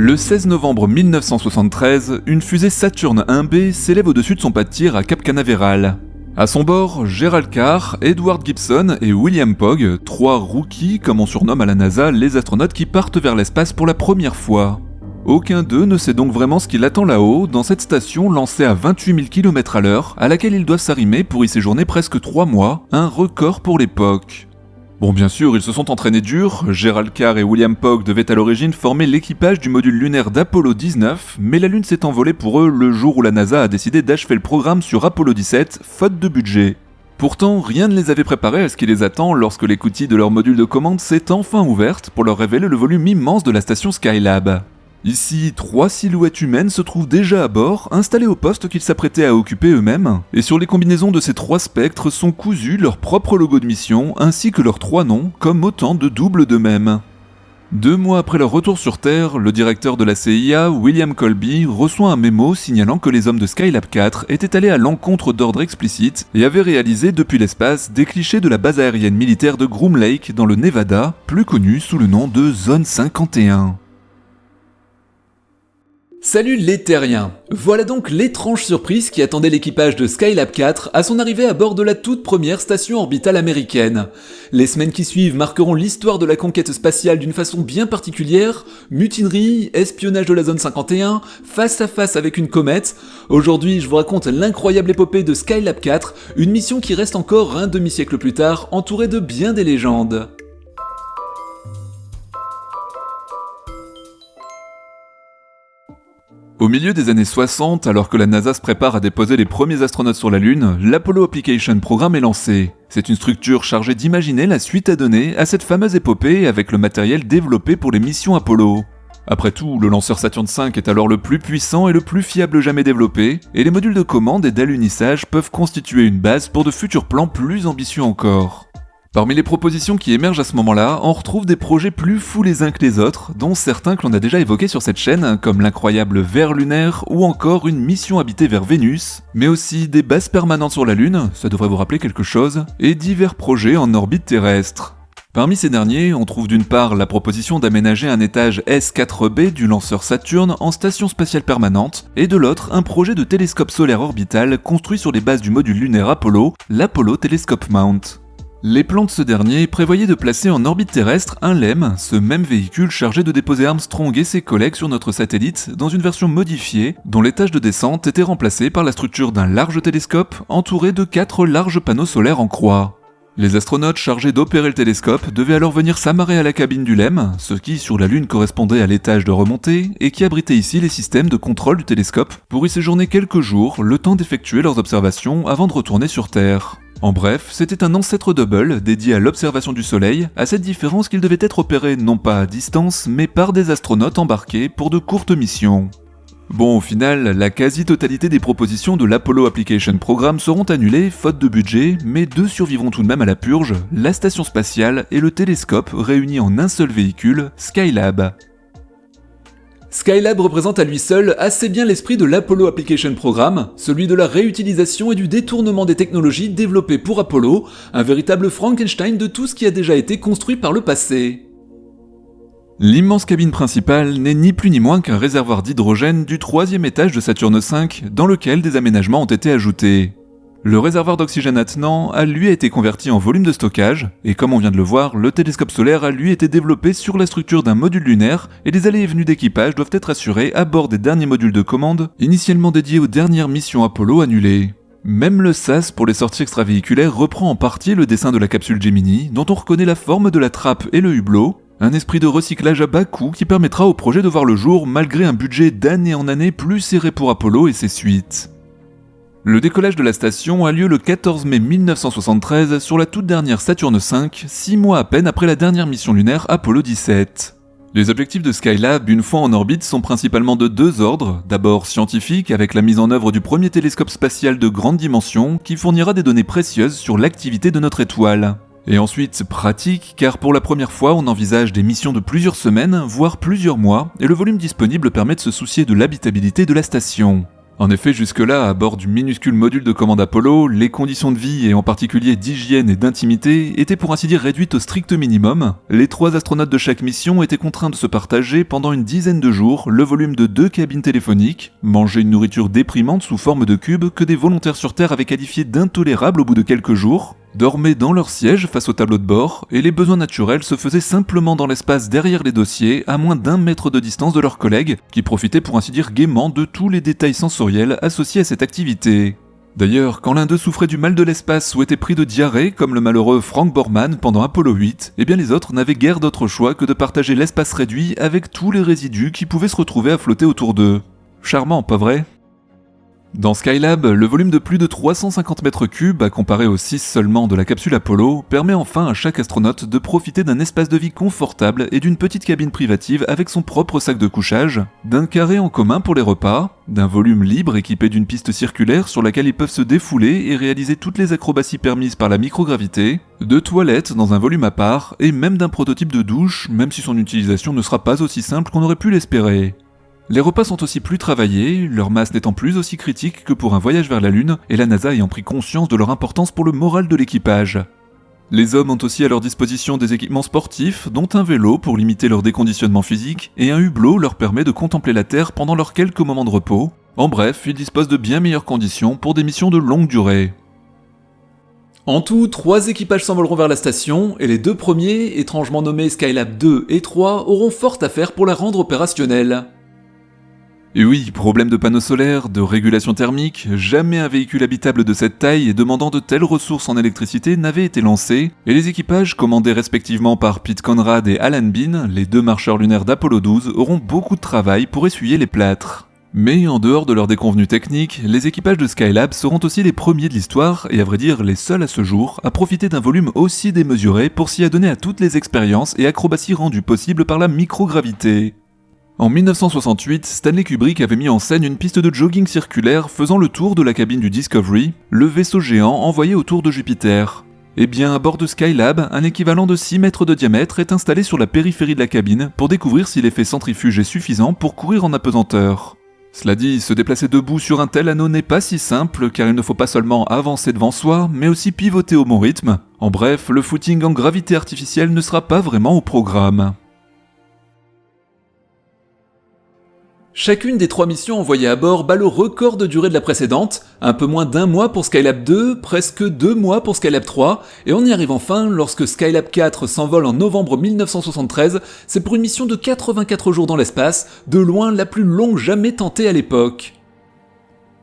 Le 16 novembre 1973, une fusée Saturn 1B s'élève au-dessus de son pas de tir à Cap Canaveral. À son bord, Gerald Carr, Edward Gibson et William Pogge, trois rookies comme on surnomme à la NASA les astronautes qui partent vers l'espace pour la première fois. Aucun d'eux ne sait donc vraiment ce qui l'attend là-haut, dans cette station lancée à 28 000 km/h, à laquelle ils doivent s'arrimer pour y séjourner presque 3 mois, un record pour l'époque. Bon, bien sûr, ils se sont entraînés dur, Gerald Carr et William Pogge devaient à l'origine former l'équipage du module lunaire d'Apollo 19, mais la Lune s'est envolée pour eux le jour où la NASA a décidé d'achever le programme sur Apollo 17, faute de budget. Pourtant, rien ne les avait préparés à ce qui les attend lorsque l'écoutille de leur module de commande s'est enfin ouverte pour leur révéler le volume immense de la station Skylab. Ici, 3 silhouettes humaines se trouvent déjà à bord, installées au poste qu'ils s'apprêtaient à occuper eux-mêmes, et sur les combinaisons de ces 3 spectres sont cousus leur propre logo de mission, ainsi que leurs 3 noms, comme autant de doubles d'eux-mêmes. 2 mois après leur retour sur Terre, le directeur de la CIA, William Colby, reçoit un mémo signalant que les hommes de Skylab 4 étaient allés à l'encontre d'ordres explicites et avaient réalisé depuis l'espace des clichés de la base aérienne militaire de Groom Lake dans le Nevada, plus connue sous le nom de Zone 51. Salut les terriens! Voilà donc l'étrange surprise qui attendait l'équipage de Skylab 4 à son arrivée à bord de la toute première station orbitale américaine. Les semaines qui suivent marqueront l'histoire de la conquête spatiale d'une façon bien particulière, mutinerie, espionnage de la zone 51, face à face avec une comète. Aujourd'hui, je vous raconte l'incroyable épopée de Skylab 4, une mission qui reste encore un demi-siècle plus tard, entourée de bien des légendes. Au milieu des années 60, alors que la NASA se prépare à déposer les premiers astronautes sur la Lune, l'Apollo Application Programme est lancé. C'est une structure chargée d'imaginer la suite à donner à cette fameuse épopée avec le matériel développé pour les missions Apollo. Après tout, le lanceur Saturn V est alors le plus puissant et le plus fiable jamais développé, et les modules de commande et d'alunissage peuvent constituer une base pour de futurs plans plus ambitieux encore. Parmi les propositions qui émergent à ce moment-là, on retrouve des projets plus fous les uns que les autres, dont certains que l'on a déjà évoqués sur cette chaîne, comme l'incroyable ver lunaire ou encore une mission habitée vers Vénus, mais aussi des bases permanentes sur la Lune, ça devrait vous rappeler quelque chose, et divers projets en orbite terrestre. Parmi ces derniers, on trouve d'une part la proposition d'aménager un étage S4B du lanceur Saturn en station spatiale permanente, et de l'autre un projet de télescope solaire orbital construit sur les bases du module lunaire Apollo, l'Apollo Telescope Mount. Les plans de ce dernier prévoyaient de placer en orbite terrestre un LEM, ce même véhicule chargé de déposer Armstrong et ses collègues sur notre satellite dans une version modifiée dont l'étage de descente était remplacé par la structure d'un large télescope entouré de 4 larges panneaux solaires en croix. Les astronautes chargés d'opérer le télescope devaient alors venir s'amarrer à la cabine du LEM, ce qui sur la Lune correspondait à l'étage de remontée et qui abritait ici les systèmes de contrôle du télescope pour y séjourner quelques jours, le temps d'effectuer leurs observations avant de retourner sur Terre. En bref, c'était un ancêtre double dédié à l'observation du Soleil, à cette différence qu'il devait être opéré non pas à distance, mais par des astronautes embarqués pour de courtes missions. Bon, au final, la quasi-totalité des propositions de l'Apollo Application Programme seront annulées, faute de budget, mais 2 survivront tout de même à la purge, la station spatiale et le télescope réunis en un seul véhicule, Skylab. Skylab représente à lui seul assez bien l'esprit de l'Apollo Application Programme, celui de la réutilisation et du détournement des technologies développées pour Apollo, un véritable Frankenstein de tout ce qui a déjà été construit par le passé. L'immense cabine principale n'est ni plus ni moins qu'un réservoir d'hydrogène du 3e étage de Saturne V, dans lequel des aménagements ont été ajoutés. Le réservoir d'oxygène attenant a lui été converti en volume de stockage, et comme on vient de le voir, le télescope solaire a lui été développé sur la structure d'un module lunaire, et les allées et venues d'équipage doivent être assurées à bord des derniers modules de commande, initialement dédiés aux dernières missions Apollo annulées. Même le SAS pour les sorties extravéhiculaires reprend en partie le dessin de la capsule Gemini, dont on reconnaît la forme de la trappe et le hublot, un esprit de recyclage à bas coût qui permettra au projet de voir le jour malgré un budget d'année en année plus serré pour Apollo et ses suites. Le décollage de la station a lieu le 14 mai 1973 sur la toute dernière Saturne V, 6 mois à peine après la dernière mission lunaire Apollo 17. Les objectifs de Skylab, une fois en orbite, sont principalement de 2 ordres. D'abord scientifique, avec la mise en œuvre du premier télescope spatial de grande dimension qui fournira des données précieuses sur l'activité de notre étoile. Et ensuite pratique, car pour la première fois on envisage des missions de plusieurs semaines, voire plusieurs mois, et le volume disponible permet de se soucier de l'habitabilité de la station. En effet, jusque-là, à bord du minuscule module de commande Apollo, les conditions de vie et en particulier d'hygiène et d'intimité étaient pour ainsi dire réduites au strict minimum. Les 3 astronautes de chaque mission étaient contraints de se partager pendant une dizaine de jours le volume de 2 cabines téléphoniques, manger une nourriture déprimante sous forme de cubes que des volontaires sur Terre avaient qualifié d'intolérable au bout de quelques jours, dormaient dans leur siège face au tableau de bord, et les besoins naturels se faisaient simplement dans l'espace derrière les dossiers, à moins d'1 mètre de distance de leurs collègues, qui profitaient pour ainsi dire gaiement de tous les détails sensoriels associés à cette activité. D'ailleurs, quand l'un d'eux souffrait du mal de l'espace ou était pris de diarrhée, comme le malheureux Frank Borman pendant Apollo 8, eh bien les autres n'avaient guère d'autre choix que de partager l'espace réduit avec tous les résidus qui pouvaient se retrouver à flotter autour d'eux. Charmant, pas vrai ? Dans Skylab, le volume de plus de 350 mètres cubes, à comparer aux 6 seulement de la capsule Apollo, permet enfin à chaque astronaute de profiter d'un espace de vie confortable et d'une petite cabine privative avec son propre sac de couchage, d'un carré en commun pour les repas, d'un volume libre équipé d'une piste circulaire sur laquelle ils peuvent se défouler et réaliser toutes les acrobaties permises par la microgravité, de toilettes dans un volume à part, et même d'un prototype de douche, même si son utilisation ne sera pas aussi simple qu'on aurait pu l'espérer. Les repas sont aussi plus travaillés, leur masse n'étant plus aussi critique que pour un voyage vers la Lune, et la NASA ayant pris conscience de leur importance pour le moral de l'équipage. Les hommes ont aussi à leur disposition des équipements sportifs, dont un vélo pour limiter leur déconditionnement physique, et un hublot leur permet de contempler la Terre pendant leurs quelques moments de repos. En bref, ils disposent de bien meilleures conditions pour des missions de longue durée. En tout, 3 équipages s'envoleront vers la station, et les 2 premiers, étrangement nommés Skylab 2 et 3, auront fort à faire pour la rendre opérationnelle. Et oui, problème de panneaux solaires, de régulation thermique, jamais un véhicule habitable de cette taille et demandant de telles ressources en électricité n'avait été lancé, et les équipages, commandés respectivement par Pete Conrad et Alan Bean, les 2 marcheurs lunaires d'Apollo 12, auront beaucoup de travail pour essuyer les plâtres. Mais en dehors de leurs déconvenues techniques, les équipages de Skylab seront aussi les premiers de l'histoire, et à vrai dire les seuls à ce jour, à profiter d'un volume aussi démesuré pour s'y adonner à toutes les expériences et acrobaties rendues possibles par la microgravité. En 1968, Stanley Kubrick avait mis en scène une piste de jogging circulaire faisant le tour de la cabine du Discovery, le vaisseau géant envoyé autour de Jupiter. Eh bien, à bord de Skylab, un équivalent de 6 mètres de diamètre est installé sur la périphérie de la cabine pour découvrir si l'effet centrifuge est suffisant pour courir en apesanteur. Cela dit, se déplacer debout sur un tel anneau n'est pas si simple car il ne faut pas seulement avancer devant soi, mais aussi pivoter au bon rythme. En bref, le footing en gravité artificielle ne sera pas vraiment au programme. Chacune des 3 missions envoyées à bord bat le record de durée de la précédente, un peu moins d'1 mois pour Skylab 2, presque 2 mois pour Skylab 3, et on y arrive enfin lorsque Skylab 4 s'envole en novembre 1973, c'est pour une mission de 84 jours dans l'espace, de loin la plus longue jamais tentée à l'époque.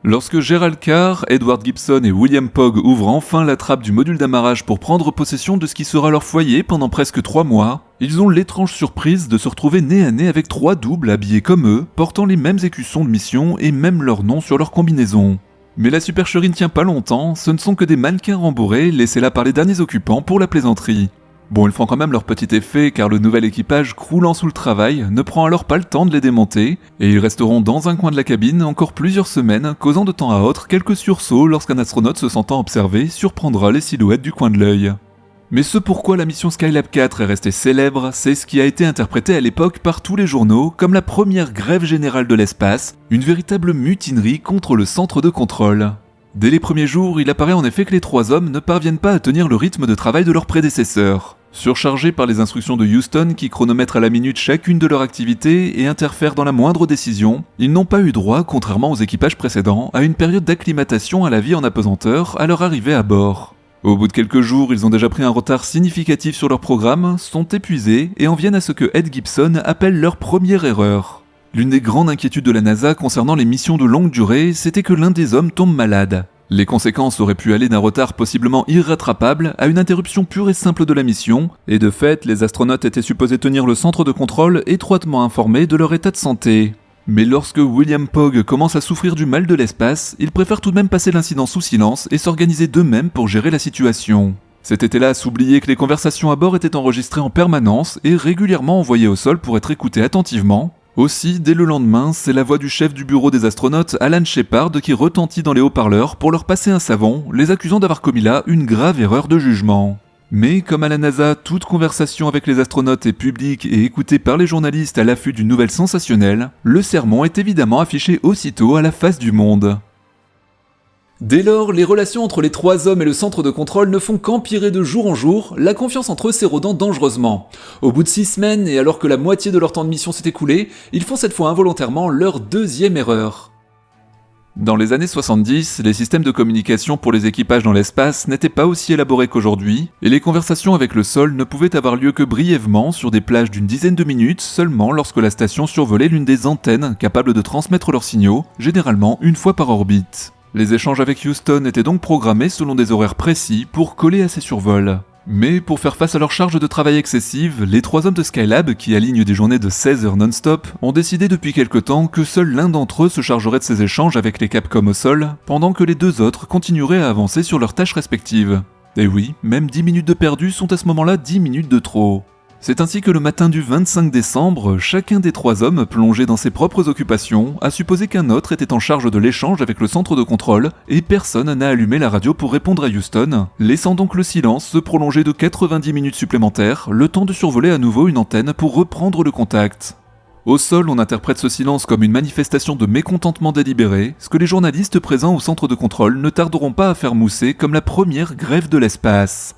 Lorsque Gerald Carr, Edward Gibson et William Pogg ouvrent enfin la trappe du module d'amarrage pour prendre possession de ce qui sera leur foyer pendant presque 3 mois, ils ont l'étrange surprise de se retrouver nez à nez avec 3 doubles habillés comme eux, portant les mêmes écussons de mission et même leur nom sur leur combinaison. Mais la supercherie ne tient pas longtemps, ce ne sont que des mannequins rembourrés laissés là par les derniers occupants pour la plaisanterie. Bon, ils font quand même leur petit effet car le nouvel équipage croulant sous le travail ne prend alors pas le temps de les démonter, et ils resteront dans un coin de la cabine encore plusieurs semaines, causant de temps à autre quelques sursauts lorsqu'un astronaute se sentant observé surprendra les silhouettes du coin de l'œil. Mais ce pourquoi la mission Skylab 4 est restée célèbre, c'est ce qui a été interprété à l'époque par tous les journaux comme la première grève générale de l'espace, une véritable mutinerie contre le centre de contrôle. Dès les premiers jours, il apparaît en effet que les 3 hommes ne parviennent pas à tenir le rythme de travail de leurs prédécesseurs. Surchargés par les instructions de Houston qui chronomètrent à la minute chacune de leurs activités et interfèrent dans la moindre décision, ils n'ont pas eu droit, contrairement aux équipages précédents, à une période d'acclimatation à la vie en apesanteur à leur arrivée à bord. Au bout de quelques jours, ils ont déjà pris un retard significatif sur leur programme, sont épuisés et en viennent à ce que Ed Gibson appelle leur première erreur. L'une des grandes inquiétudes de la NASA concernant les missions de longue durée, c'était que l'un des hommes tombe malade. Les conséquences auraient pu aller d'un retard possiblement irrattrapable à une interruption pure et simple de la mission, et de fait, les astronautes étaient supposés tenir le centre de contrôle étroitement informé de leur état de santé. Mais lorsque William Pogg commence à souffrir du mal de l'espace, ils préfèrent tout de même passer l'incident sous silence et s'organiser d'eux-mêmes pour gérer la situation. C'était hélas oublier que les conversations à bord étaient enregistrées en permanence et régulièrement envoyées au sol pour être écoutées attentivement. Aussi, dès le lendemain, c'est la voix du chef du bureau des astronautes, Alan Shepard, qui retentit dans les haut-parleurs pour leur passer un savon, les accusant d'avoir commis là une grave erreur de jugement. Mais comme à la NASA, toute conversation avec les astronautes est publique et écoutée par les journalistes à l'affût d'une nouvelle sensationnelle, le sermon est évidemment affiché aussitôt à la face du monde. Dès lors, les relations entre les trois hommes et le centre de contrôle ne font qu'empirer de jour en jour, la confiance entre eux s'érodant dangereusement. Au bout de 6 semaines, et alors que la moitié de leur temps de mission s'est écoulé, ils font cette fois involontairement leur deuxième erreur. Dans les années 70, les systèmes de communication pour les équipages dans l'espace n'étaient pas aussi élaborés qu'aujourd'hui, et les conversations avec le sol ne pouvaient avoir lieu que brièvement sur des plages d'une dizaine de minutes seulement lorsque la station survolait l'une des antennes capables de transmettre leurs signaux, généralement une fois par orbite. Les échanges avec Houston étaient donc programmés selon des horaires précis pour coller à ces survols. Mais pour faire face à leur charge de travail excessive, les 3 hommes de Skylab, qui alignent des journées de 16 heures non-stop, ont décidé depuis quelque temps que seul l'un d'entre eux se chargerait de ces échanges avec les Capcom au sol, pendant que les 2 autres continueraient à avancer sur leurs tâches respectives. Et oui, même 10 minutes de perdu sont à ce moment-là 10 minutes de trop. C'est ainsi que le matin du 25 décembre, chacun des 3 hommes, plongé dans ses propres occupations, a supposé qu'un autre était en charge de l'échange avec le centre de contrôle, et personne n'a allumé la radio pour répondre à Houston, laissant donc le silence se prolonger de 90 minutes supplémentaires, le temps de survoler à nouveau une antenne pour reprendre le contact. Au sol, on interprète ce silence comme une manifestation de mécontentement délibéré, ce que les journalistes présents au centre de contrôle ne tarderont pas à faire mousser comme la première grève de l'espace.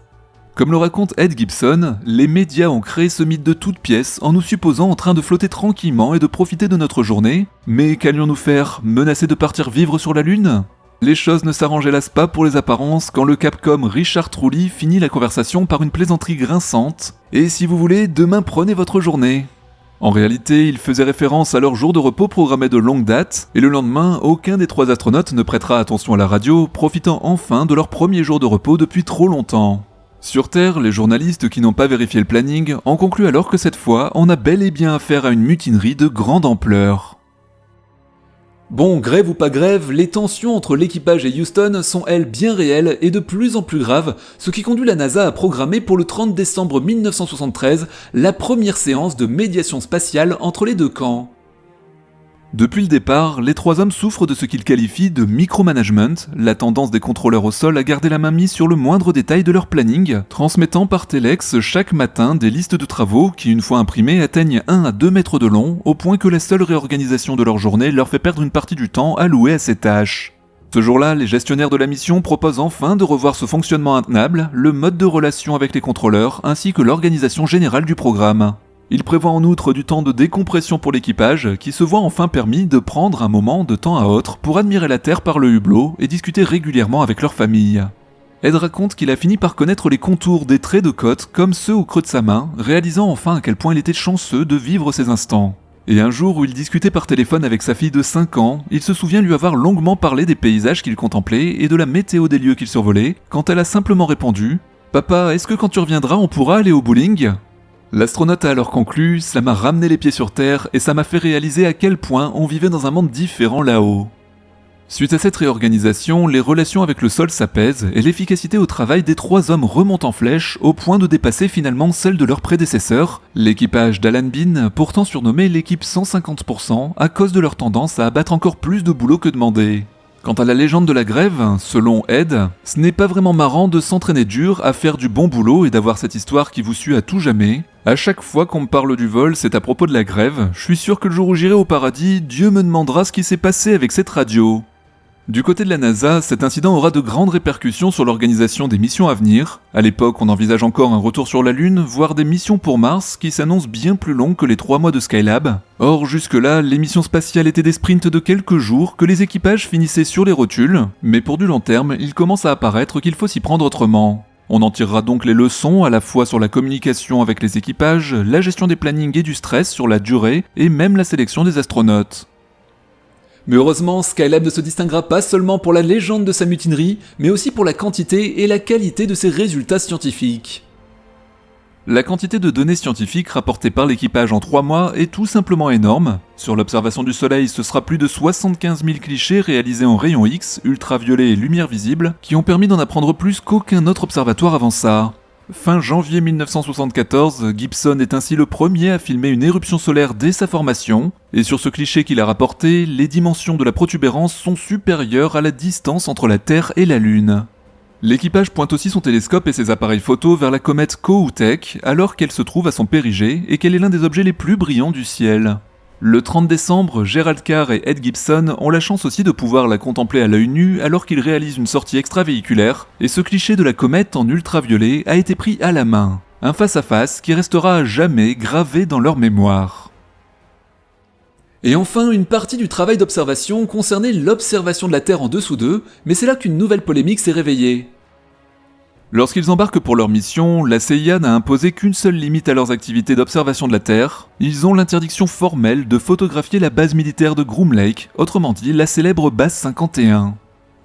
Comme le raconte Ed Gibson, les médias ont créé ce mythe de toutes pièces en nous supposant en train de flotter tranquillement et de profiter de notre journée, mais qu'allions-nous faire, menacer de partir vivre sur la Lune ? Les choses ne s'arrangent hélas pas pour les apparences quand le Capcom Richard Trulli finit la conversation par une plaisanterie grinçante « Et si vous voulez, demain prenez votre journée ». En réalité, ils faisaient référence à leur jour de repos programmé de longue date, et le lendemain, aucun des 3 astronautes ne prêtera attention à la radio, profitant enfin de leur premier jour de repos depuis trop longtemps. Sur Terre, les journalistes qui n'ont pas vérifié le planning en concluent alors que cette fois, on a bel et bien affaire à une mutinerie de grande ampleur. Bon, grève ou pas grève, les tensions entre l'équipage et Houston sont elles bien réelles et de plus en plus graves, ce qui conduit la NASA à programmer pour le 30 décembre 1973 la première séance de médiation spatiale entre les 2 camps. Depuis le départ, les 3 hommes souffrent de ce qu'ils qualifient de micromanagement, la tendance des contrôleurs au sol à garder la main mise sur le moindre détail de leur planning, transmettant par téléx chaque matin des listes de travaux qui, une fois imprimées, atteignent 1 à 2 mètres de long, au point que la seule réorganisation de leur journée leur fait perdre une partie du temps alloué à ces tâches. Ce jour-là, les gestionnaires de la mission proposent enfin de revoir ce fonctionnement intenable, le mode de relation avec les contrôleurs, ainsi que l'organisation générale du programme. Il prévoit en outre du temps de décompression pour l'équipage, qui se voit enfin permis de prendre un moment de temps à autre pour admirer la Terre par le hublot et discuter régulièrement avec leur famille. Ed raconte qu'il a fini par connaître les contours des traits de côte comme ceux au creux de sa main, réalisant enfin à quel point il était chanceux de vivre ces instants. Et un jour où il discutait par téléphone avec sa fille de 5 ans, il se souvient lui avoir longuement parlé des paysages qu'il contemplait et de la météo des lieux qu'il survolait, quand elle a simplement répondu « Papa, est-ce que quand tu reviendras on pourra aller au bowling ?» L'astronaute a alors conclu « Ça m'a ramené les pieds sur Terre et ça m'a fait réaliser à quel point on vivait dans un monde différent là-haut. » Suite à cette réorganisation, les relations avec le sol s'apaisent et l'efficacité au travail des 3 hommes remonte en flèche au point de dépasser finalement celle de leur prédécesseur, l'équipage d'Alan Bean, pourtant surnommé l'équipe 150% à cause de leur tendance à abattre encore plus de boulot que demandé. Quant à la légende de la grève, selon Ed, ce n'est pas vraiment marrant de s'entraîner dur à faire du bon boulot et d'avoir cette histoire qui vous suit à tout jamais. À chaque fois qu'on me parle du vol, c'est à propos de la grève. Je suis sûr que le jour où j'irai au paradis, Dieu me demandera ce qui s'est passé avec cette radio. Du côté de la NASA, cet incident aura de grandes répercussions sur l'organisation des missions à venir. À l'époque, on envisage encore un retour sur la Lune, voire des missions pour Mars qui s'annoncent bien plus longues que les 3 mois de Skylab. Or, jusque-là, les missions spatiales étaient des sprints de quelques jours que les équipages finissaient sur les rotules, mais pour du long terme, il commence à apparaître qu'il faut s'y prendre autrement. On en tirera donc les leçons à la fois sur la communication avec les équipages, la gestion des plannings et du stress sur la durée, et même la sélection des astronautes. Mais heureusement, Skylab ne se distinguera pas seulement pour la légende de sa mutinerie, mais aussi pour la quantité et la qualité de ses résultats scientifiques. La quantité de données scientifiques rapportées par l'équipage en 3 mois est tout simplement énorme. Sur l'observation du Soleil, ce sera plus de 75 000 clichés réalisés en rayons X, ultraviolet et lumière visible, qui ont permis d'en apprendre plus qu'aucun autre observatoire avant ça. Fin janvier 1974, Gibson est ainsi le premier à filmer une éruption solaire dès sa formation, et sur ce cliché qu'il a rapporté, les dimensions de la protubérance sont supérieures à la distance entre la Terre et la Lune. L'équipage pointe aussi son télescope et ses appareils photo vers la comète Kohoutek alors qu'elle se trouve à son périgée et qu'elle est l'un des objets les plus brillants du ciel. Le 30 décembre, Gerald Carr et Ed Gibson ont la chance aussi de pouvoir la contempler à l'œil nu alors qu'ils réalisent une sortie extravéhiculaire, et ce cliché de la comète en ultraviolet a été pris à la main. Un face-à-face qui restera à jamais gravé dans leur mémoire. Et enfin, une partie du travail d'observation concernait l'observation de la Terre en dessous d'eux, mais c'est là qu'une nouvelle polémique s'est réveillée. Lorsqu'ils embarquent pour leur mission, la CIA n'a imposé qu'une seule limite à leurs activités d'observation de la Terre. Ils ont l'interdiction formelle de photographier la base militaire de Groom Lake, autrement dit la célèbre base 51.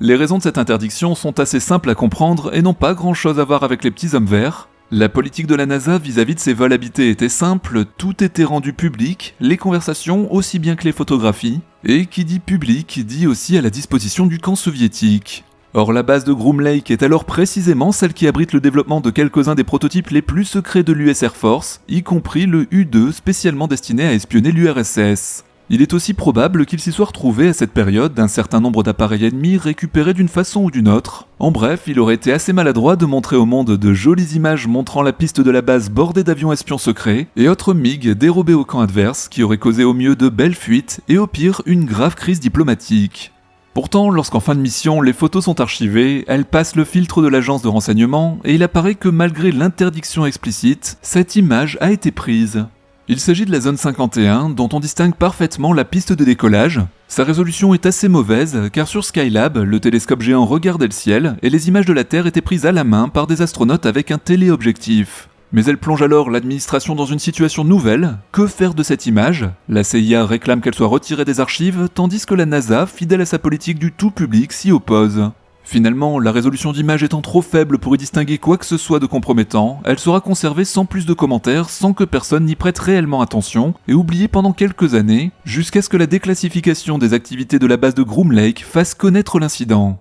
Les raisons de cette interdiction sont assez simples à comprendre et n'ont pas grand chose à voir avec les petits hommes verts. La politique de la NASA vis-à-vis de ces vols habités était simple, tout était rendu public, les conversations aussi bien que les photographies, et qui dit public dit aussi à la disposition du camp soviétique. Or la base de Groom Lake est alors précisément celle qui abrite le développement de quelques-uns des prototypes les plus secrets de l'US Air Force, y compris le U-2 spécialement destiné à espionner l'URSS. Il est aussi probable qu'il s'y soit retrouvé à cette période un certain nombre d'appareils ennemis récupérés d'une façon ou d'une autre. En bref, il aurait été assez maladroit de montrer au monde de jolies images montrant la piste de la base bordée d'avions espions secrets et autres MiG dérobés au camp adverse qui auraient causé au mieux de belles fuites et au pire une grave crise diplomatique. Pourtant, lorsqu'en fin de mission, les photos sont archivées, elles passent le filtre de l'agence de renseignement et il apparaît que malgré l'interdiction explicite, cette image a été prise. Il s'agit de la zone 51 dont on distingue parfaitement la piste de décollage. Sa résolution est assez mauvaise car sur Skylab, le télescope géant regardait le ciel et les images de la Terre étaient prises à la main par des astronautes avec un téléobjectif. Mais elle plonge alors l'administration dans une situation nouvelle. Que faire de cette image ? La CIA réclame qu'elle soit retirée des archives, tandis que la NASA, fidèle à sa politique du tout public, s'y oppose. Finalement, la résolution d'image étant trop faible pour y distinguer quoi que ce soit de compromettant, elle sera conservée sans plus de commentaires, sans que personne n'y prête réellement attention, et oubliée pendant quelques années, jusqu'à ce que la déclassification des activités de la base de Groom Lake fasse connaître l'incident.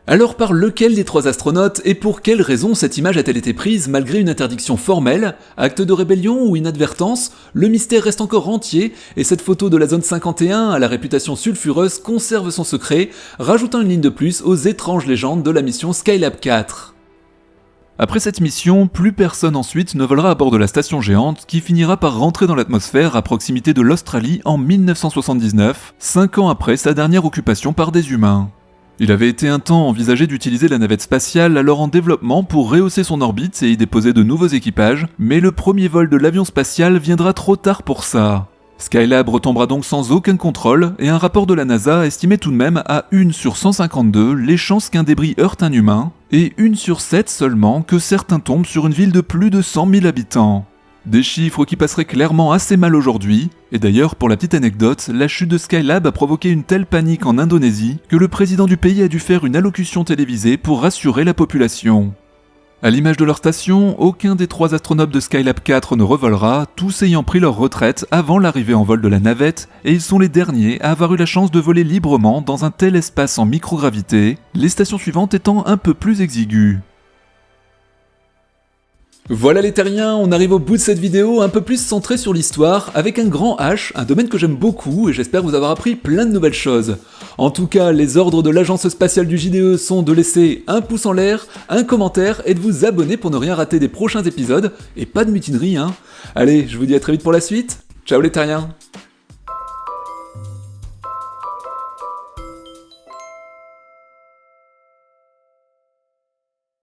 Alors par lequel des trois astronautes et pour quelle raison cette image a-t-elle été prise malgré une interdiction formelle, acte de rébellion ou inadvertance, le mystère reste encore entier et cette photo de la zone 51 à la réputation sulfureuse conserve son secret, rajoutant une ligne de plus aux étranges légendes de la mission Skylab 4. Après cette mission, plus personne ensuite ne volera à bord de la station géante qui finira par rentrer dans l'atmosphère à proximité de l'Australie en 1979, 5 ans après sa dernière occupation par des humains. Il avait été un temps envisagé d'utiliser la navette spatiale alors en développement pour rehausser son orbite et y déposer de nouveaux équipages, mais le premier vol de l'avion spatial viendra trop tard pour ça. Skylab retombera donc sans aucun contrôle et un rapport de la NASA estimait tout de même à 1 sur 152 les chances qu'un débris heurte un humain et 1 sur 7 seulement que certains tombent sur une ville de plus de 100 000 habitants. Des chiffres qui passeraient clairement assez mal aujourd'hui, et d'ailleurs pour la petite anecdote, la chute de Skylab a provoqué une telle panique en Indonésie que le président du pays a dû faire une allocution télévisée pour rassurer la population. À l'image de leur station, aucun des 3 astronautes de Skylab 4 ne revolera, tous ayant pris leur retraite avant l'arrivée en vol de la navette, et ils sont les derniers à avoir eu la chance de voler librement dans un tel espace en microgravité, les stations suivantes étant un peu plus exiguës. Voilà les terriens, on arrive au bout de cette vidéo un peu plus centrée sur l'histoire, avec un grand H, un domaine que j'aime beaucoup et j'espère vous avoir appris plein de nouvelles choses. En tout cas, les ordres de l'agence spatiale du JDE sont de laisser un pouce en l'air, un commentaire et de vous abonner pour ne rien rater des prochains épisodes, et pas de mutinerie hein. Allez, je vous dis à très vite pour la suite, ciao les terriens.